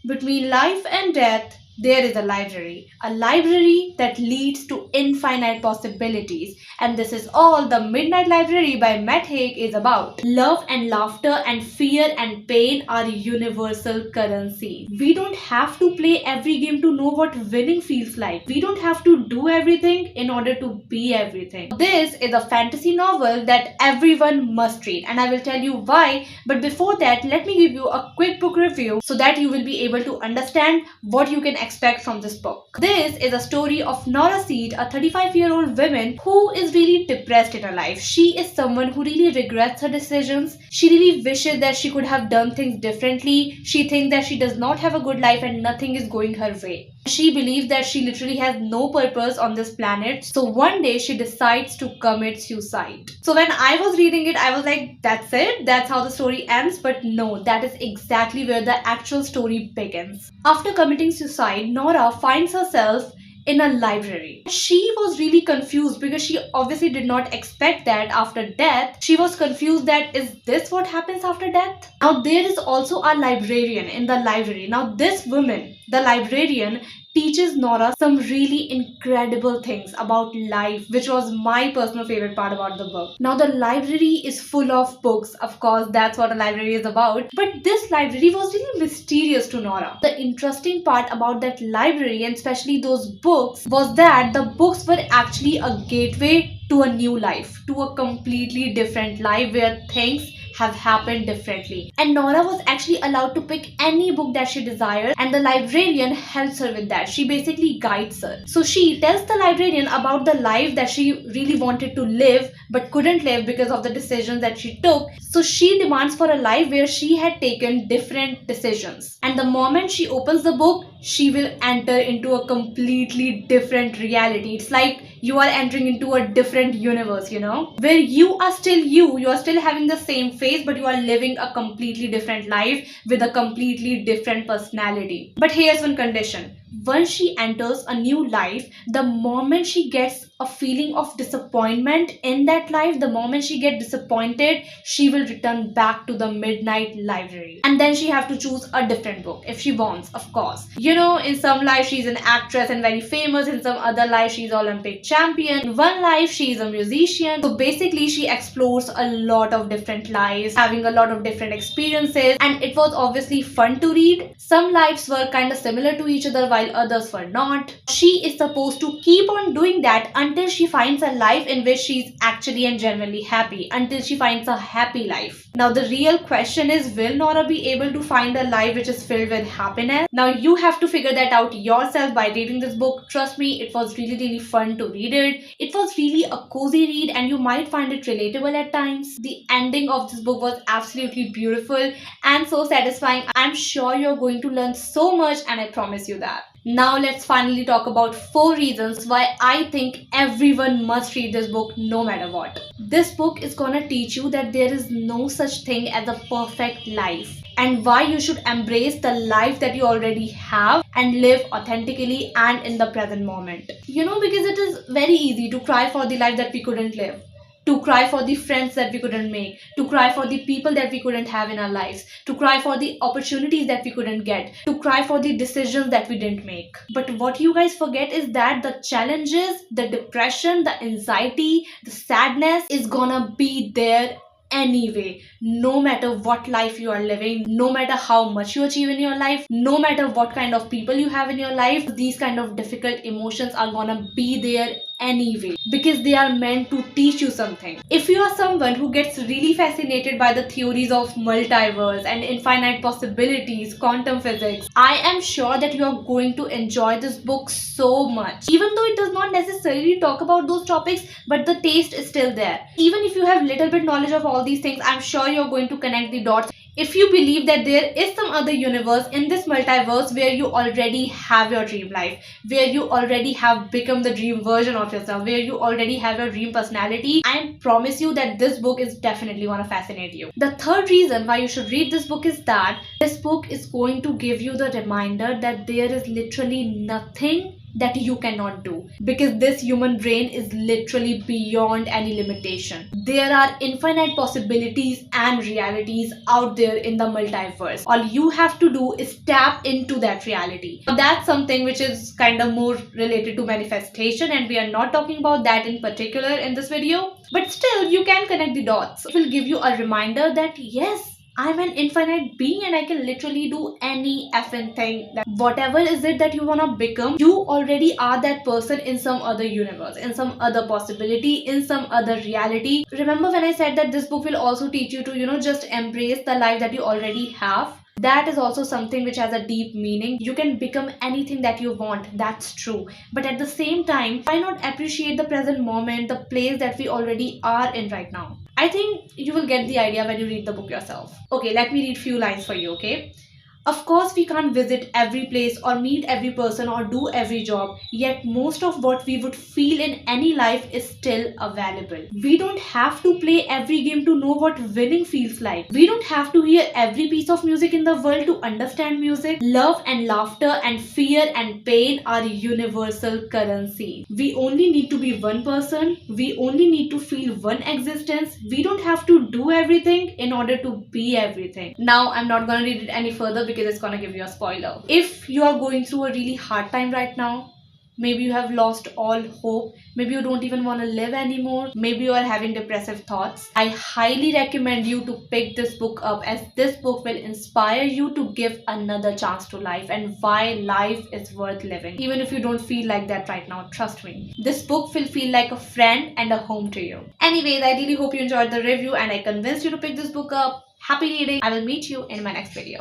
Between life and death, there is a library that leads to infinite possibilities. And this is all the Midnight Library by Matt Haig is about. Love and laughter and fear and pain are universal currency. We don't have to play every game to know what winning feels like. We don't have to do everything in order to be everything. This is a fantasy novel that everyone must read, and I will tell you why. But before that, let me give you a quick book review so that you will be able to understand what you can expect from this book. This is a story of Nora Seed, a 35-year-old woman who is really depressed in her life. She is someone who really regrets her decisions. She really wishes that she could have done things differently. She thinks that she does not have a good life and nothing is going her way. She believes that she literally has no purpose on this planet. So one day she decides to commit suicide. So when I was reading it, I was like, that's it? That's how the story ends? But no, that is exactly where the actual story begins. After committing suicide, Nora finds herself in a library. She was really confused because she obviously did not expect that after death. She was confused that is this what happens after death? Now there is also a librarian in the library. Now this woman, the librarian, teaches Nora some really incredible things about life, which was my personal favorite part about the book. Now the library is full of books. Of course, that's what a library is about. But this library was really mysterious to Nora. The interesting part about that library, and especially those books, was that the books were actually a gateway to a new life, to a completely different life where things have happened differently. And Nora was actually allowed to pick any book that she desired, and the librarian helps her with that. She basically guides her. So she tells the librarian about the life that she really wanted to live but couldn't live because of the decisions that she took. So she demands for a life where she had taken different decisions. And the moment she opens the book, she will enter into a completely different reality. It's like you are entering into a different universe, where you are still you are still having the same face, but you are living a completely different life with a completely different personality. But here's one condition. Once she enters a new life, the moment she gets a feeling of disappointment in that life, the moment she gets disappointed, she will return back to the Midnight Library. And then she have to choose a different book if she wants, of course. In some life she's an actress and very famous, in some other life she's Olympic champion, in one life she's a musician. So basically she explores a lot of different lives, having a lot of different experiences, and it was obviously fun to read. Some lives were kind of similar to each other while others were not. She is supposed to keep on doing that until she finds a life in which she's actually and genuinely happy, until she finds a happy life. Now the real question is, will Nora be able to find a life which is filled with happiness? Now you have to figure that out yourself by reading this book. Trust me, it was really fun to read it. It was really a cozy read and you might find it relatable at times. The ending of this book was absolutely beautiful and so satisfying. I'm sure you're going to learn so much, and I promise you that. Now let's finally talk about 4 reasons why I think everyone must read this book no matter what. This book is gonna teach you that there is no such thing as a perfect life, and why you should embrace the life that you already have and live authentically and in the present moment. Because it is very easy to cry for the life that we couldn't live, to cry for the friends that we couldn't make, to cry for the people that we couldn't have in our lives, to cry for the opportunities that we couldn't get, to cry for the decisions that we didn't make. But what you guys forget is that the challenges, the depression, the anxiety, the sadness is gonna be there anyway, no matter what life you are living, no matter how much you achieve in your life, no matter what kind of people you have in your life. These kind of difficult emotions are gonna be there anyway because they are meant to teach you something. If you are someone who gets really fascinated by the theories of multiverse and infinite possibilities, quantum physics, I am sure that you are going to enjoy this book so much. Even though it does not necessarily talk about those topics, but the taste is still there. Even if you have little bit knowledge of all these things, I'm sure you're going to connect the dots. If you believe that there is some other universe in this multiverse where you already have your dream life, where you already have become the dream version of yourself, where you already have your dream personality, I promise you that this book is definitely going to fascinate you. The third reason why you should read this book is that this book is going to give you the reminder that there is literally nothing that you cannot do, because this human brain is literally beyond any limitation. There are infinite possibilities and realities out there in the multiverse. All you have to do is tap into that reality. That's something which is kind of more related to manifestation, and we are not talking about that in particular in this video, but still you can connect the dots. It will give you a reminder that yes, I'm an infinite being and I can literally do any effing thing. That whatever is it that you wanna become, you already are that person in some other universe, in some other possibility, in some other reality. Remember when I said that this book will also teach you to, just embrace the life that you already have? That is also something which has a deep meaning. You can become anything that you want, that's true. But at the same time, why not appreciate the present moment, the place that we already are in right now? I think you will get the idea when you read the book yourself. Okay, let me read few lines for you, okay? Of course, we can't visit every place or meet every person or do every job, yet most of what we would feel in any life is still available. We don't have to play every game to know what winning feels like. We don't have to hear every piece of music in the world to understand music. Love and laughter and fear and pain are universal currency. We only need to be one person. We only need to feel one existence. We don't have to do everything in order to be everything. Now, I'm not gonna read it any further because it's gonna give you a spoiler. If you are going through a really hard time right now, maybe you have lost all hope, maybe you don't even want to live anymore, maybe you are having depressive thoughts, I highly recommend you to pick this book up, as this book will inspire you to give another chance to life and why life is worth living. Even if you don't feel like that right now, trust me, this book will feel like a friend and a home to you. Anyways, I really hope you enjoyed the review and I convinced you to pick this book up. Happy reading. I will meet you in my next video.